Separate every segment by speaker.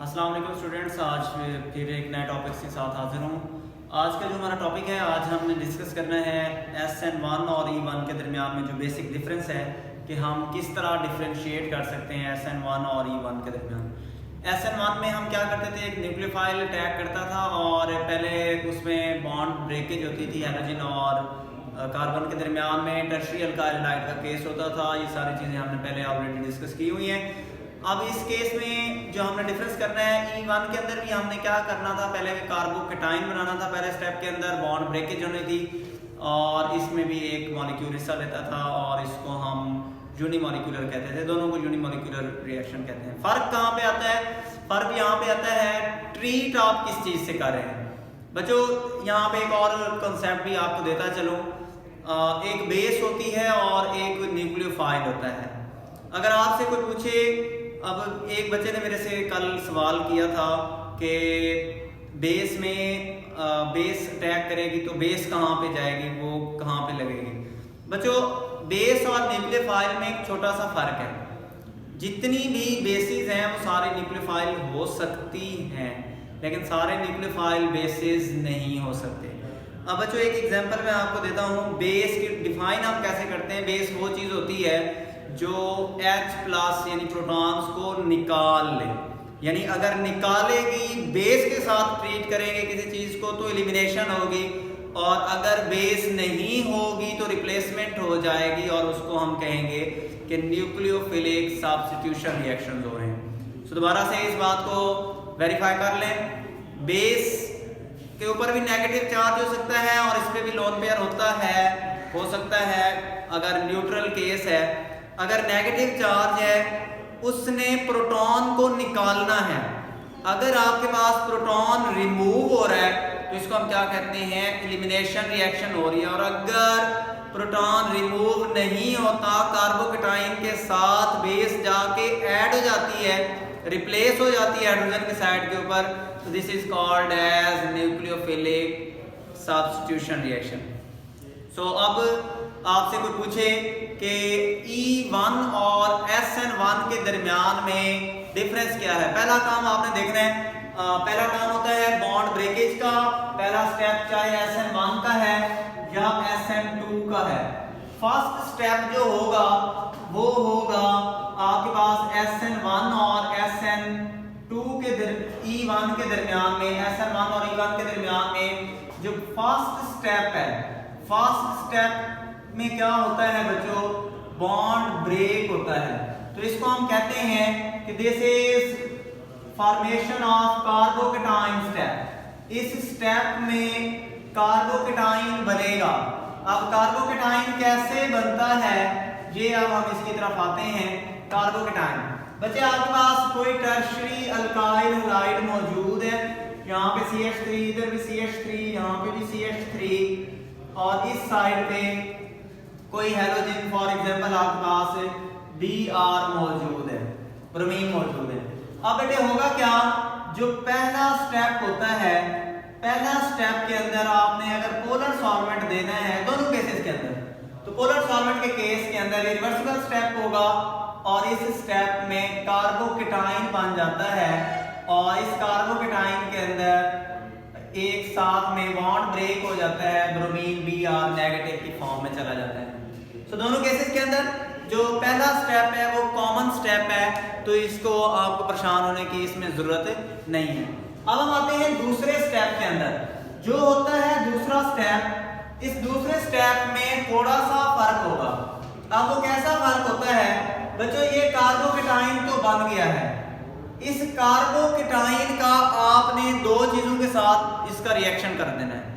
Speaker 1: अस्सलाम वालेकुम स्टूडेंट्स, आज फिर एक नए टॉपिक के साथ हाजिर हूँ। आज का जो हमारा टॉपिक है, आज हमने डिस्कस करना है SN1 और E1 के दरमियान में जो बेसिक डिफरेंस है कि हम किस तरह डिफ्रेंशिएट कर सकते हैं SN1 और E1 के दरमियान। SN1 में हम क्या करते थे, एक न्यूक्लियोफाइल अटैक करता था और पहले उसमें बॉन्ड ब्रेकेज होती थी हाइड्रोजन और कार्बन के दरमियान में, टर्शियरी अल्काइल हाइड्राइड का केस होता था। ये सारी चीज़ें हमने पहले ऑलरेडी डिस्कस की हुई हैं। अब इस केस में जो हमने डिफरेंस करना है, E1 के अंदर भी हमने क्या करना था, पहले कार्बोकेटाइन बनाना था। पहले स्टेप के अंदर बॉन्ड ब्रेकेज होनी थी और इसमें भी एक मॉलिक्यूल हिस्सा लेता था और इसको हम यूनिमॉलिक्यूलर कहते थे। दोनों को यूनिमॉलिक्यूलर रिएक्शन कहते हैं। फर्क कहाँ पे आता है? फर्क यहाँ पे आता है ट्रीट आप किस चीज़ से कर रहे हैं। बच्चों यहाँ पे एक और कंसेप्ट भी आपको देता चलो। एक बेस होती है और एक न्यूक्लियोफाइल होता है। अगर आपसे कोई पूछे, अब एक बच्चे ने मेरे से कल सवाल किया था कि बेस में बेस अटैक करेगी तो बेस कहाँ पे जाएगी, वो कहाँ पे लगेगी। बच्चों बेस और न्यूक्लियोफाइल में एक छोटा सा फर्क है। जितनी भी बेसिस हैं वो सारे न्यूक्लियोफाइल हो सकती हैं, लेकिन सारे न्यूक्लियोफाइल बेसिस नहीं हो सकते। अब बच्चों एक एग्जांपल मैं आपको देता हूँ। बेस की डिफाइन हम कैसे करते हैं। बेस वो चीज़ होती है जो H+ यानी प्रोटॉन्स को निकाल ले, यानी अगर निकालेगी, बेस के साथ ट्रीट करेंगे किसी चीज़ को तो एलिमिनेशन होगी, और अगर बेस नहीं होगी तो रिप्लेसमेंट हो जाएगी और उसको हम कहेंगे कि न्यूक्लियोफिलिक सब्स्टिट्यूशन रिएक्शंस हो रहे हैं। तो दोबारा से इस बात को वेरीफाई कर लें। बेस के ऊपर भी नेगेटिव चार्ज हो सकता है और इस पे भी लोन पेयर होता है, हो सकता है अगर न्यूट्रल केस है। अगर नेगेटिव चार्ज है, उसने प्रोटॉन को निकालना है। अगर आपके पास प्रोटॉन रिमूव हो रहा है तो इसको हम क्या कहते हैं, एलिमिनेशन रिएक्शन हो रही है। और अगर प्रोटॉन रिमूव नहीं होता, कार्बोकेटाइन के साथ बेस जाके ऐड हो जाती है, रिप्लेस हो जाती है हाइड्रोजन की साइड के ऊपर, तो this is called as nucleophilic substitution reaction. So अब आपसे कोई पूछे कि E1 और SN1 के दरमियान में डिफरेंस क्या है, पहला काम आपने देखना है। पहला काम होता है बॉन्ड ब्रेकेज का। पहला स्टेप चाहे SN1 का है या SN2 का है। फर्स्ट स्टेप जो होगा वो होगा आपके पास SN1 और SN2 के E1 के दरमियान में, SN1 और E1 के दरमियान में जो फर्स्ट स्टेप है, फर्स्ट स्टेप में क्या होता है बच्चों, बॉन्ड ब्रेक होता है। तो इसको हम कहते हैं कि this is formation of carbocation step. इस स्टेप में कार्बोकेटाइन बनेगा। अब कार्बोकेटाइन कैसे बनता है, ये अब हम इसकी तरफ आते हैं। कार्बोकेटाइन बच्चे आपके पास कोई टर्शियरी अल्काइल हैलाइड मौजूद है, यहाँ पे CH3, इधर भी CH3, यहाँ पे भी CH3 और इस साइड पे कोई हैलोजन, फॉर एग्जांपल आपके पास Br मौजूद है, ब्रोमीन मौजूद है। अब बेटे होगा क्या, जो पहला स्टेप होता है, पहला स्टेप के अंदर आपने अगर पोलर सॉल्वेंट देना है, दोनों केसेस के अंदर, तो पोलर सॉल्वेंट के केस के अंदर रिवर्सिबल स्टेप होगा और इस स्टेप में कार्बोकेटाइन बन जाता है और इस कार्बोकेटाइन के अंदर एक साथ में बॉन्ड ब्रेक हो जाता है, ब्रोमीन Br नेगेटिव की फॉर्म में चला जाता है। तो दोनों केसेस के अंदर जो पहला स्टेप है वो कॉमन स्टेप है, तो इसको आपको परेशान होने की इसमें जरूरत नहीं है। अब हम आते हैं दूसरे स्टेप के अंदर, जो होता है दूसरा स्टेप। इस दूसरे स्टेप में थोड़ा सा फर्क होगा। अब वो कैसा फर्क होता है बच्चों, ये कार्बोकेटाइन तो बन गया है, इस कार्बोकेटाइन का आपने दो चीजों के साथ इसका रिएक्शन कर देना है।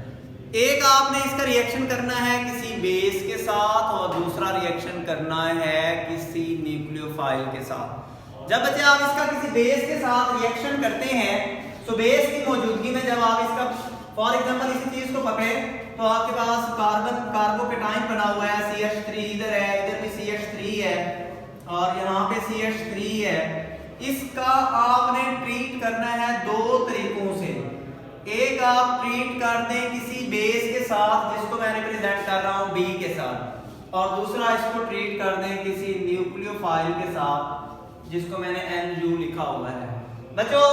Speaker 1: एक आपने इसका रिएक्शन करना है किसी बेस के साथ और दूसरा रिएक्शन करना है किसी न्यूक्लियोफाइल के साथ। जब बच्चे आप इसका किसी बेस के साथ रिएक्शन करते हैं तो बेस की मौजूदगी में जब आप इसका फॉर एग्जांपल इसी चीज को पकड़े तो आपके पास कार्बोकेटाइन बना हुआ है, CH3 इधर है, इधर भी CH3 है और यहाँ पे CH3 है। इसका आपने ट्रीट करना है दो तरीकों से। एक आप ट्रीट कर दें किसी बेस के साथ जिसको मैं रिप्रेजेंट कर रहा हूं B के साथ, और दूसरा इसको ट्रीट कर दें किसी न्यूक्लियोफाइल के साथ जिसको मैंने NU लिखा हुआ है। बच्चों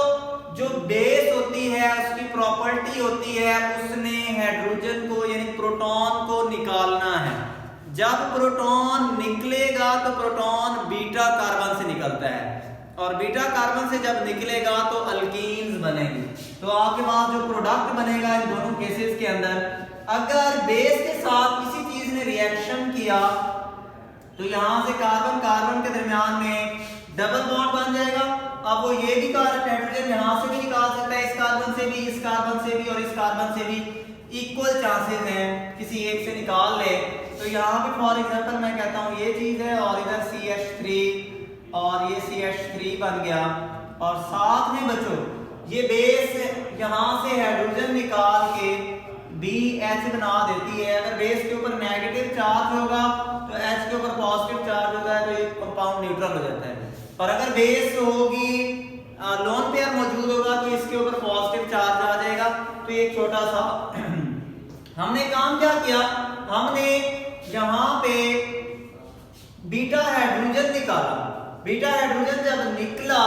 Speaker 1: जो बेस होती है उसकी प्रॉपर्टी होती है उसने हाइड्रोजन को यानी प्रोटॉन को निकालना है। जब प्रोटॉन निकलेगा तो प्रोटॉन बीटा कार्बन से निकलता है और बीटा कार्बन से जब निकलेगा तो अल्कीन्स बनेंगे। तो आपके पास जो प्रोडक्ट बनेगा इन दोनों केसेस के अंदर, अगर बेस के साथ किसी चीज ने रिएक्शन किया तो यहां से कार्बन कार्बन के दरमियान में डबल बॉन्ड बन जाएगा। अब वो ये भी हाइड्रोजन यहां से भी निकाल सकता है, इस कार्बन से भी, इस कार्बन से भी और इस कार्बन से भी इक्वल चांसेस हैं किसी एक से निकाल ले। तो यहाँ पे फॉर एग्जांपल मैं कहता हूँ ये चीज है और इधर CH3 और ये CH3 बन गया और साथ में बच्चों ये बेस यहाँ से हाइड्रोजन निकाल के BH बना देती है। अगर बेस के ऊपर नेगेटिव चार्ज होगा तो H के ऊपर पॉजिटिव चार्ज होता है तो ये कंपाउंड न्यूट्रल हो जाता है। और अगर बेस होगी लोन पेयर मौजूद होगा तो इसके ऊपर पॉजिटिव चार्ज आ जाएगा। तो ये छोटा सा हमने काम क्या किया, हमने यहाँ पे बीटा हाइड्रोजन निकाला। बीटा हाइड्रोजन जब निकला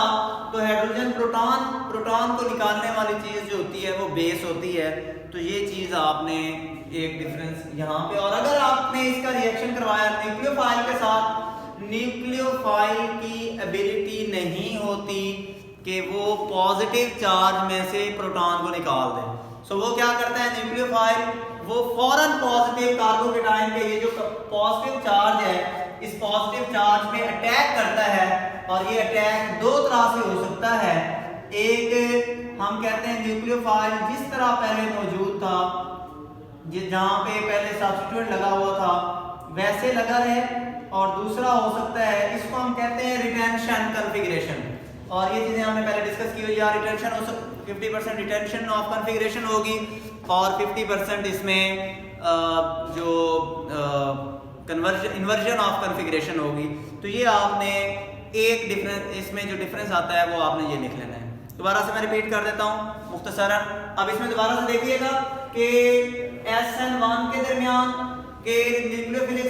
Speaker 1: तो हाइड्रोजन प्रोटॉन को निकालने वाली चीज जो होती है वो बेस होती है। तो ये चीज आपने एक डिफरेंस यहाँ पे, और अगर आपने इसका रिएक्शन करवाया न्यूक्लियोफाइल के साथ, न्यूक्लियोफाइल की एबिलिटी नहीं होती कि वो पॉजिटिव चार्ज में से प्रोटॉन को निकाल दे। सो वो क्या करता है न्यूक्लियोफाइल, वो फौरन पॉजिटिव कार्बोकेटाइन के ये जो पॉजिटिव चार्ज है इस पॉजिटिव चार्ज पे अटैक करता है। और ये अटैक दो तरह से हो सकता है। एक हम कहते हैं न्यूक्लियोफाइल जिस तरह पहले मौजूद था, जहां पे पहले सब्स्टिट्यूएंट लगा हुआ था वैसे लगा रहे, और दूसरा हो सकता है इसको हम कहते हैं रिटेंशन कॉन्फ़िगरेशन। और ये चीजें हमने पहले डिस्कस की हुई है। रिटेंशन हो सकता 50% रिटेंशन ऑफ कॉन्फ़िगरेशन होगी और 50% इसमें जो इन्वर्जन ऑफ कॉन्फ़िगरेशन होगी। तो ये आपने एक डिफरेंस, इसमें जो डिफरेंस आता है वो आपने ये लिख लेना है। दोबारा से मैं रिपीट कर देता हूँ मुख्तसरन। अब इसमें दोबारा से देखिएगा कि SN1 के दरमियान के न्यूक्लियोफिलिक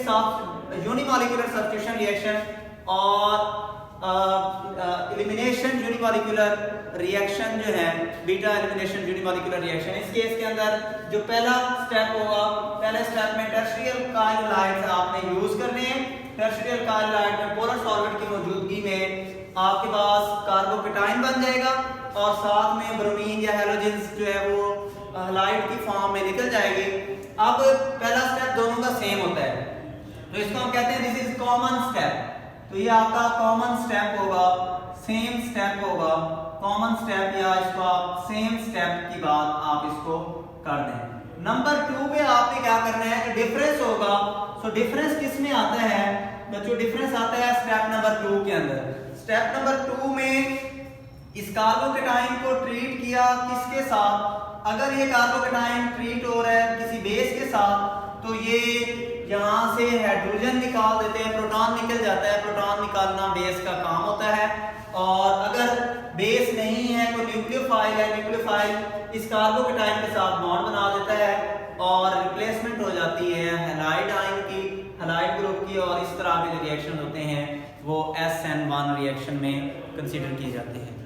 Speaker 1: यूनिमॉलिक्यूलर सब्स्टिट्यूशन रिएक्शन और एलिमिनेशन यूनिमॉलिक्यूलर रिएक्शन जो है बीटा एलिमिनेशन यूनिमॉलिक्यूलर रिएक्शन, इस केस के अंदर जो पहला स्टेप होगा, पहले स्टेप में टर्शियरी अल्काइल हैलाइड्स आपने यूज करने हैं। टर्शियरी अल्काइल हैलाइड में पोलर सॉल्वेंट की मौजूदगी में आपके पास कार्बोकेटाइन बन जाएगा और साथ में ब्रोमीन या हैलोजेंस जो है वो हैलाइड की फॉर्म में निकल जाएगी। अब पहला स्टेप दोनों का सेम होता है तो इसको हम कहते हैं दिस इज कॉमन स्टेप। तो ये आपका कॉमन स्टेप होगा, सेम स्टेप होगा, कॉमन स्टेप या इसको आप सेम स्टेप की बात आप इसको कर दें। नंबर 2 पे आपने क्या करना है कि डिफरेंस होगा। सो डिफरेंस किस में आता है बच्चों? डिफरेंस आता है स्टेप नंबर 2 के अंदर। स्टेप नंबर 2 में इस कार्बोकेटाइन को ट्रीट किया किसके साथ? अगर ये कार्बोकेटाइन ट्रीट हो रहा है किसी बेस के साथ तो ये यहाँ से हाइड्रोजन निकाल देते हैं, प्रोटॉन निकल जाता है। प्रोटॉन निकालना बेस का काम होता है। और अगर बेस नहीं है कोई न्यूक्लियोफाइल है, न्यूक्लियोफाइल इस कार्बोकेटाइन के साथ बॉन्ड बना देता है और रिप्लेसमेंट हो जाती है हैलाइड आयन की, हैलाइड ग्रुप की, और इस तरह के जो रिएक्शन होते हैं वो SN1 रिएक्शन में कंसीडर किए जाते हैं।